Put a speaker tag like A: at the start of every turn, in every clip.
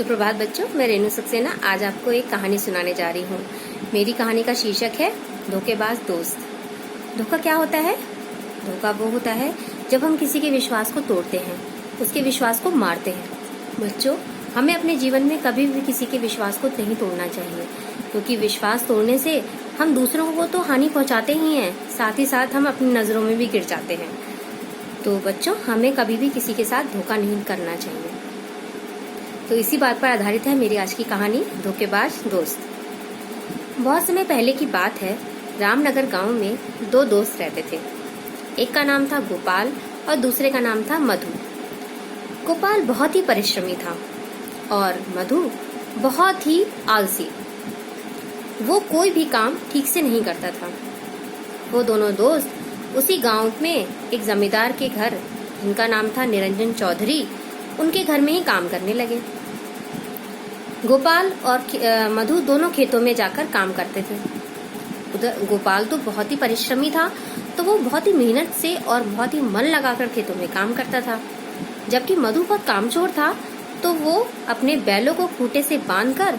A: सुप्रभात बच्चों, मैं रेणु सक्सेना आज आपको एक कहानी सुनाने जा रही हूँ। मेरी कहानी का शीर्षक है धोखेबाज दोस्त। धोखा क्या होता है? धोखा वो होता है जब हम किसी के विश्वास को तोड़ते हैं, उसके विश्वास को मारते हैं। बच्चों, हमें अपने जीवन में कभी भी किसी के विश्वास को नहीं तोड़ना चाहिए, क्योंकि विश्वास तोड़ने से हम दूसरों को तो हानि पहुंचाते ही हैं, साथ ही साथ हम अपनी नजरों में भी गिर जाते हैं। तो बच्चों, हमें कभी भी किसी के साथ धोखा नहीं करना चाहिए। तो इसी बात पर आधारित है मेरी आज की कहानी, धोखेबाज दोस्त। बहुत समय पहले की बात है। रामनगर गांव में दो दोस्त रहते थे। एक का नाम था गोपाल और दूसरे का नाम था मधु। गोपाल बहुत ही परिश्रमी था और मधु बहुत ही आलसी। वो कोई भी काम ठीक से नहीं करता था। वो दोनों दोस्त उसी गांव में एक जमींदार के घर, जिनका नाम था निरंजन चौधरी, उनके घर में ही काम करने लगे। गोपाल और मधु दोनों खेतों में जाकर काम करते थे। उधर गोपाल तो बहुत ही परिश्रमी था, तो वो बहुत ही मेहनत से और बहुत ही मन लगाकर खेतों में काम करता था। जबकि मधु बहुत कामचोर था, तो वो अपने बैलों को खूंटे से बांधकर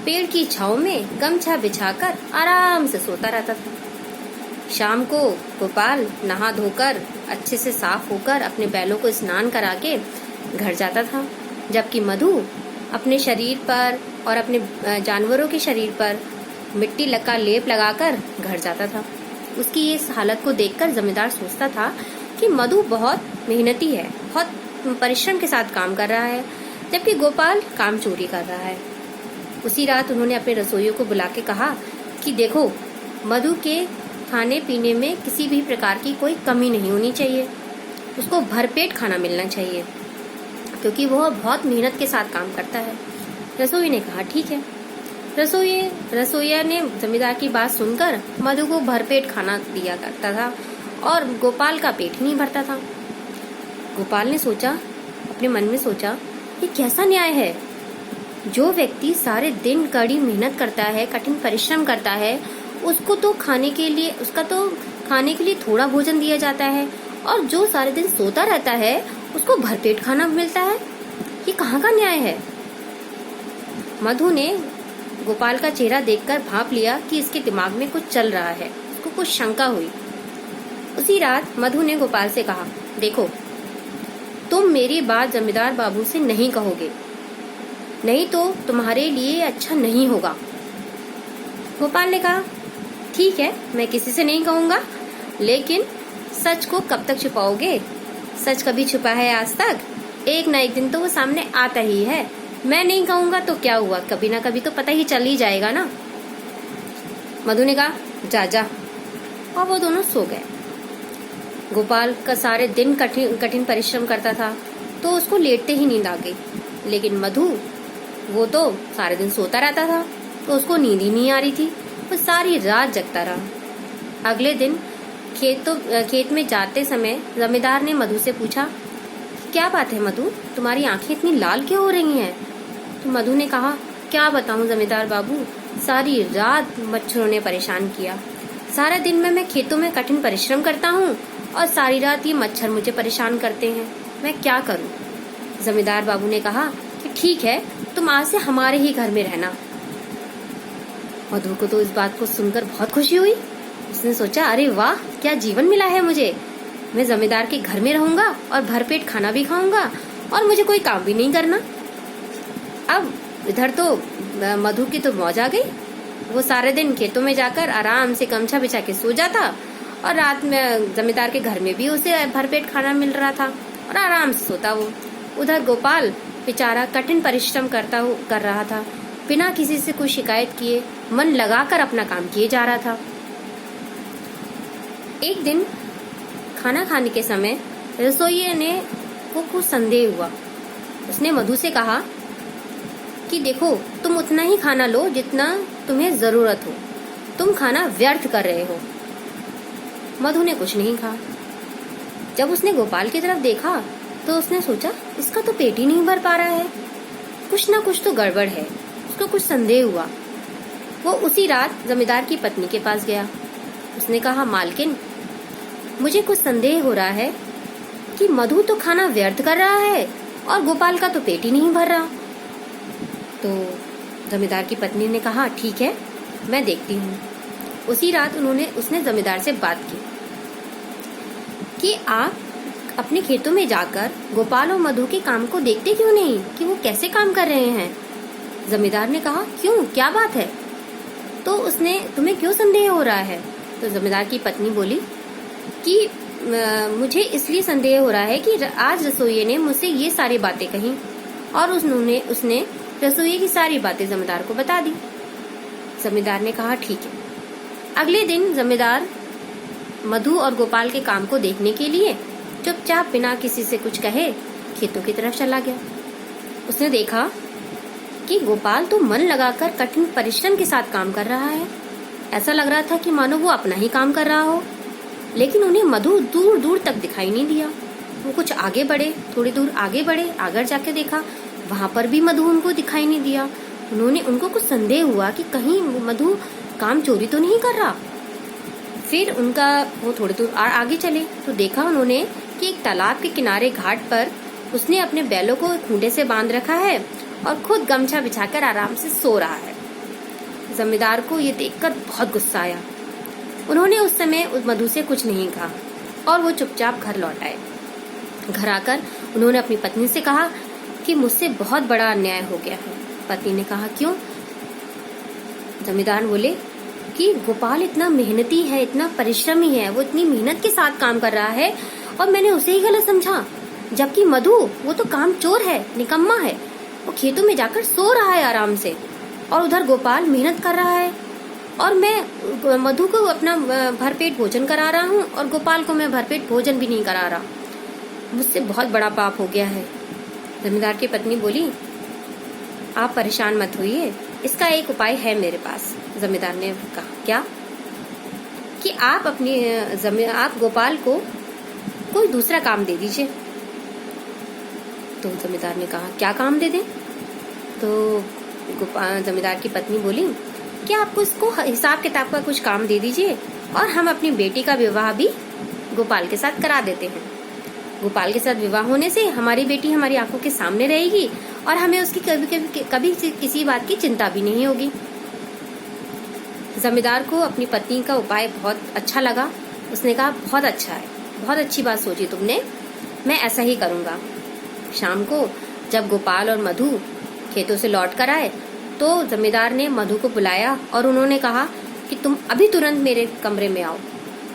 A: पेड़ की छांव में गमछा बिछाकर आराम से सोता रहता था। शाम को गोपाल नहा धोकर अच्छे से साफ होकर अपने बैलों को स्नान करा के घर जाता था, जबकि मधु अपने शरीर पर और अपने जानवरों के शरीर पर मिट्टी का लेप लगाकर घर जाता था। उसकी इस हालत को देखकर जमींदार सोचता था कि मधु बहुत मेहनती है, बहुत परिश्रम के साथ काम कर रहा है, जबकि गोपाल काम चोरी कर रहा है। उसी रात उन्होंने अपने रसोइयों को बुला के कहा कि देखो, मधु के खाने पीने में किसी भी प्रकार की कोई कमी नहीं होनी चाहिए, उसको भरपेट खाना मिलना चाहिए, क्योंकि वह बहुत मेहनत के साथ काम करता है। रसोई ने कहा ठीक है। रसोइया ने जमींदार की बात सुनकर मधु को भरपेट खाना दिया करता था और गोपाल का पेट ही नहीं भरता था। गोपाल ने सोचा, अपने मन में सोचा, ये कैसा न्याय है? जो व्यक्ति सारे दिन कड़ी मेहनत करता है, कठिन परिश्रम करता है, उसको तो खाने के लिए थोड़ा भोजन दिया जाता है, और जो सारे दिन सोता रहता है उसको भरपेट खाना मिलता है। ये कहाँ का न्याय है? मधु ने गोपाल का चेहरा देखकर भांप लिया कि इसके दिमाग में कुछ चल रहा है। उसको कुछ शंका हुई। उसी रात मधु ने गोपाल से कहा, देखो, तुम मेरी बात जमींदार बाबू से नहीं कहोगे, नहीं तो तुम्हारे लिए अच्छा नहीं होगा। गोपाल ने कहा ठीक है, मैं किसी से नहीं कहूंगा, लेकिन सच को कब तक छुपाओगे? सच कभी छुपा है आज तक? एक ना एक दिन तो वो सामने आता ही है। मैं नहीं कहूंगा तो क्या हुआ, कभी ना कभी तो पता ही चल ही जाएगा ना। मधु ने कहा जा जा, और वो दोनों सो गए। गोपाल का सारे दिन कठिन परिश्रम करता था, तो उसको लेटते ही नींद आ गई। लेकिन मधु, वो तो सारे दिन सोता रहता था, तो उसको नींद ही नहीं आ रही थी। वो सारी रात जगता रहा। अगले दिन खेत में जाते समय जमींदार ने मधु से पूछा, क्या बात है मधु, तुम्हारी आंखें इतनी लाल क्यों हो रही हैं? तो मधु ने कहा, क्या बताऊं जमींदार बाबू, सारी रात मच्छरों ने परेशान किया। सारा दिन में मैं खेतों में कठिन परिश्रम करता हूँ और सारी रात ये मच्छर मुझे परेशान करते हैं, मैं क्या करूँ? जमींदार बाबू ने कहा कि ठीक है, तुम आज से हमारे ही घर में रहना। मधु को तो इस बात को सुनकर बहुत खुशी हुई। उसने सोचा, अरे वाह, क्या जीवन मिला है मुझे। मैं जमींदार के घर में रहूंगा और भरपेट खाना भी खाऊंगा और मुझे कोई काम भी नहीं करना। अब इधर तो मधु की तो मौज आ गई। वो सारे दिन खेतों में जाकर आराम से गमछा बिछा के सो जाता और रात में जमींदार के घर में भी उसे भरपेट खाना मिल रहा था और आराम से सोता वो। उधर गोपाल बेचारा कठिन परिश्रम कर रहा था, बिना किसी से कोई शिकायत किए मन लगाकर अपना काम किए जा रहा था। एक दिन खाना खाने के समय रसोइये ने को कुछ संदेह हुआ। उसने मधु से कहा कि देखो, तुम उतना ही खाना लो जितना तुम्हें जरूरत हो, तुम खाना व्यर्थ कर रहे हो। मधु ने कुछ नहीं कहा। जब उसने गोपाल की तरफ देखा तो उसने सोचा, इसका तो पेट ही नहीं भर पा रहा है, कुछ ना कुछ तो गड़बड़ है। उसको कुछ संदेह हुआ। वो उसी रात जमींदार की पत्नी के पास गया। उसने कहा, मालकिन, मुझे कुछ संदेह हो रहा है कि मधु तो खाना व्यर्थ कर रहा है और गोपाल का तो पेट ही नहीं भर रहा। तो जमींदार की पत्नी ने कहा ठीक है, मैं देखती हूँ। उसी रात उसने जमींदार से बात की कि आप अपने खेतों में जाकर गोपाल और मधु के काम को देखते क्यों नहीं कि वो कैसे काम कर रहे हैं। जमींदार ने कहा क्यों, क्या बात है? तो उसने तुम्हें क्यों संदेह हो रहा है? तो जमींदार की पत्नी बोली कि मुझे इसलिए संदेह हो रहा है कि आज रसोइये ने मुझसे ये सारी बातें कही और उसने रसोइये की सारी बातें जमींदार को बता दी। जमींदार ने कहा ठीक है। अगले दिन जमींदार मधु और गोपाल के काम को देखने के लिए चुपचाप बिना किसी से कुछ कहे खेतों की तरफ चला गया। उसने देखा कि गोपाल तो मन लगाकर कठिन परिश्रम के साथ काम कर रहा है। ऐसा लग रहा था कि मानो वो अपना ही काम कर रहा हो, लेकिन उन्हें मधु दूर दूर तक दिखाई नहीं दिया। वो कुछ आगे बढ़े, थोड़ी दूर आगे बढ़े, आगे जाके देखा वहां पर भी मधु उनको दिखाई नहीं दिया। उनको कुछ संदेह हुआ कि कहीं मधु काम चोरी तो नहीं कर रहा। फिर वो थोड़ी दूर आगे चले तो देखा उन्होंने कि एक तालाब के किनारे घाट पर उसने अपने बैलों को खूंटे से बांध रखा है और खुद गमछा बिछाकर आराम से सो रहा है। जमींदार को ये देखकर बहुत गुस्सा आया। उन्होंने उस समय मधु से कुछ नहीं कहा और वो चुपचाप घर लौट आए। घर आकर उन्होंने अपनी पत्नी से कहा कि मुझसे बहुत बड़ा अन्याय हो गया है। पत्नी ने कहा क्यों? जमींदार बोले कि गोपाल इतना मेहनती है, इतना परिश्रमी है, वो इतनी मेहनत के साथ काम कर रहा है और मैंने उसे ही गलत समझा, जबकि मधु वो तो काम चोर है, निकम्मा है। वो खेतों में जाकर सो रहा है आराम से और उधर गोपाल मेहनत कर रहा है और मैं मधु को अपना भरपेट भोजन करा रहा हूँ और गोपाल को मैं भरपेट भोजन भी नहीं करा रहा। मुझसे बहुत बड़ा पाप हो गया है। जमींदार की पत्नी बोली आप परेशान मत होइए, इसका एक उपाय है मेरे पास। जमींदार ने कहा क्या? कि आप गोपाल को कोई दूसरा काम दे दीजिए। तो जमींदार ने कहा क्या काम दे दें? तो जमींदार की पत्नी बोली कि आपको इसको हिसाब किताब का कुछ काम दे दीजिए और हम अपनी बेटी का विवाह भी गोपाल के साथ करा देते हैं। गोपाल के साथ विवाह होने से हमारी बेटी हमारी आंखों के सामने रहेगी और हमें उसकी कभी किसी बात की चिंता भी नहीं होगी। जमींदार को अपनी पत्नी का उपाय बहुत अच्छा लगा। उसने कहा बहुत अच्छा है, बहुत अच्छी बात सोची तुमने, मैं ऐसा ही करूंगा। शाम को जब गोपाल और मधु खेतों से लौट कर आए तो जमींदार ने मधु को बुलाया और उन्होंने कहा कि तुम अभी तुरंत मेरे कमरे में आओ।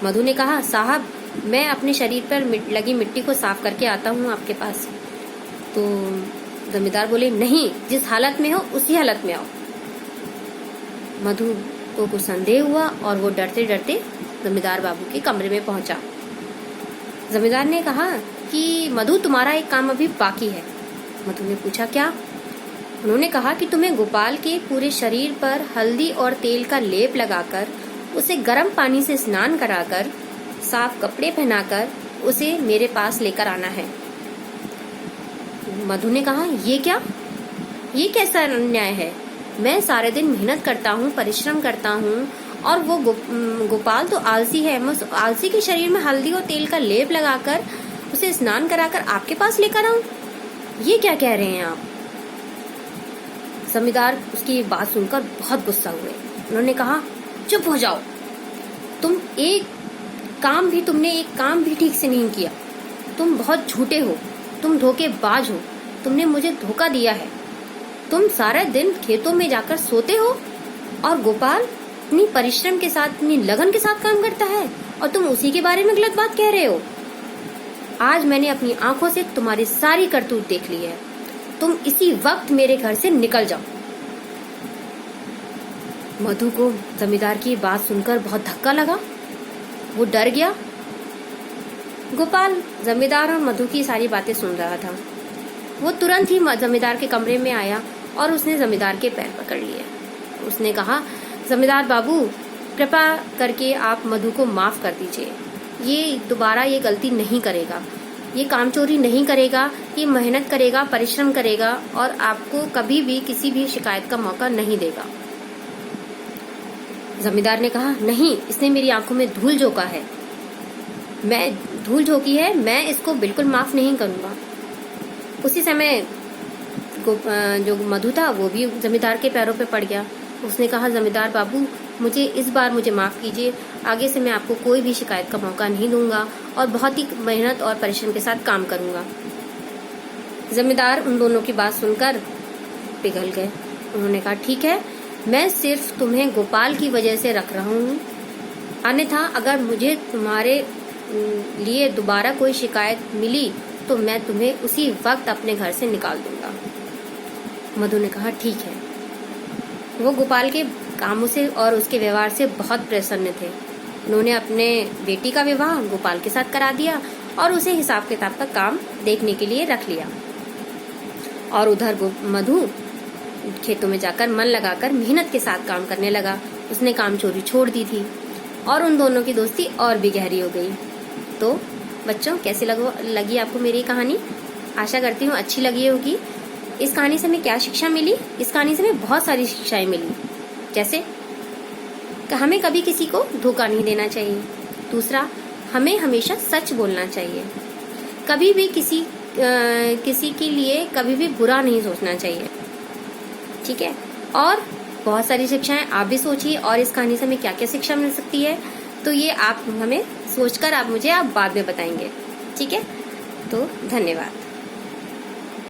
A: मधु ने कहा साहब मैं अपने शरीर पर लगी मिट्टी को साफ करके आता हूँ आपके पास। तो जमींदार बोले नहीं, जिस हालत में हो उसी हालत में आओ। मधु को कुछ संदेह हुआ और वो डरते डरते जमींदार बाबू के कमरे में पहुंचा। जमींदार ने कहा कि मधु तुम्हारा एक काम अभी बाकी है। मधु ने पूछा क्या? उन्होंने कहा कि तुम्हें गोपाल के पूरे शरीर पर हल्दी और तेल का लेप लगाकर उसे गर्म पानी से स्नान कराकर साफ कपड़े पहनाकर उसे मेरे पास लेकर आना है। मधु ने कहा ये क्या? ये कैसा अन्याय है? मैं सारे दिन मेहनत करता हूँ, परिश्रम करता हूँ और वो गोपाल तो आलसी है। मैं उस आलसी के शरीर में हल्दी और तेल का लेप लगाकर उसे स्नान कराकर आपके पास लेकर आऊं? ये क्या कह रहे हैं आप? जमींदार उसकी बात सुनकर बहुत गुस्सा हुए। उन्होंने कहा चुप हो जाओ, तुमने एक काम भी ठीक से नहीं किया। तुम बहुत झूठे हो, तुम धोखेबाज हो, तुमने मुझे धोखा दिया है। तुम सारा दिन खेतों में जाकर सोते हो और गोपाल इतनी परिश्रम के साथ, इतनी लगन के साथ काम करता है और तुम उसी के बारे में गलत बात कह रहे हो। आज मैंने अपनी आंखों से तुम्हारी सारी करतूत देख ली है। तुम इसी वक्त मेरे घर से निकल जाओ। मधु को जमींदार की बात सुनकर बहुत धक्का लगा, वो डर गया। गोपाल जमींदार और मधु की सारी बातें सुन रहा था। वो तुरंत ही जमींदार के कमरे में आया और उसने जमींदार के पैर पकड़ लिए। उसने कहा जमींदार बाबू कृपा करके आप मधु को माफ कर दीजिए। ये दोबारा ये गलती नहीं करेगा, ये काम चोरी नहीं करेगा, ये मेहनत करेगा, परिश्रम करेगा और आपको कभी भी किसी भी शिकायत का मौका नहीं देगा। जमींदार ने कहा नहीं, इसने मेरी आंखों में धूल झोंका है, मैं इसको बिल्कुल माफ नहीं करूंगा। उसी समय जो मधु था वो भी जमींदार के पैरों पे पड़ गया। उसने कहा, जमींदार बाबू, मुझे इस बार मुझे माफ कीजिए, आगे से मैं आपको कोई भी शिकायत का मौका नहीं दूंगा और बहुत ही मेहनत और परिश्रम के साथ काम करूंगा। जमींदार उन दोनों की बात सुनकर पिघल गए। उन्होंने कहा, ठीक है, मैं सिर्फ तुम्हें गोपाल की वजह से रख रहा हूँ, अन्यथा अगर मुझे तुम्हारे लिए दोबारा कोई शिकायत मिली तो मैं तुम्हें उसी वक्त अपने घर से निकाल दूंगा। मधु ने कहा, ठीक है। वो गोपाल के कामों से और उसके व्यवहार से बहुत प्रसन्न थे। उन्होंने अपने बेटी का विवाह गोपाल के साथ करा दिया और उसे हिसाब किताब का काम देखने के लिए रख लिया। और उधर मधु खेतों में जाकर मन लगाकर मेहनत के साथ काम करने लगा। उसने काम चोरी छोड़ दी थी और उन दोनों की दोस्ती और भी गहरी हो गई। तो बच्चों, कैसी लगी आपको मेरी कहानी? आशा करती हूँ अच्छी लगी होगी। इस कहानी से हमें क्या शिक्षा मिली? इस कहानी से हमें बहुत सारी शिक्षाएं मिली, जैसे कि हमें कभी किसी को धोखा नहीं देना चाहिए। दूसरा, हमें हमेशा सच बोलना चाहिए। कभी भी किसी के लिए कभी भी बुरा नहीं सोचना चाहिए, ठीक है? और बहुत सारी शिक्षाएं आप भी सोचिए, और इस कहानी से हमें क्या क्या शिक्षा मिल सकती है तो ये आप हमें सोचकर आप मुझे बाद में बताएंगे, ठीक है? तो धन्यवाद।